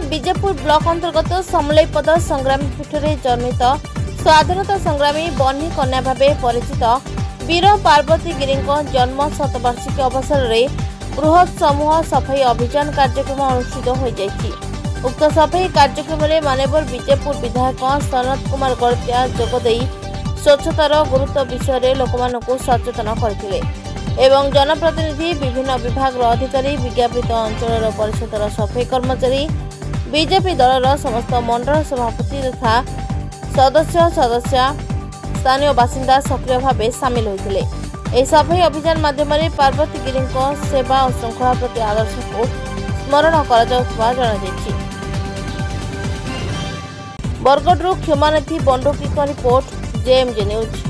Bijepur block अंतर्गत समलईपद संग्रामी पीठ में जन्मित स्वाधीनता संग्रामी बन्ही कन्या भावे परिचित वीर पार्वती गिरी जन्म शतवार्षिकी अवसर में बृहत समूह सफाई अभियान कार्यक्रम अनुष्ठित हो जायछि। उक्त सफाई कार्यक्रम में माननीय बीजेपुर विधायक सनत कुमार गड़तिया जोगदे स्वच्छतार गुरुत्व विषय लोकमानकु सचेतन करथिले एवं जनप्रतिनिधि विभिन्न विभाग अधिकारी विज्ञापित अंचल परिषदर सफाई कर्मचारी बीजेपी दलर समस्त मंडल सभापति तथा सदस्य स्थानीय बासिंदा सक्रिय भाव सामिल होते। यह सफाई अभियान माध्यम पार्वती गिरी सेवा और श्रृंखला प्रति आदर्श को स्मरण कर बरगढ़ क्षमानिधि बंडुकी रिपोर्ट जेएमजे न्यूज।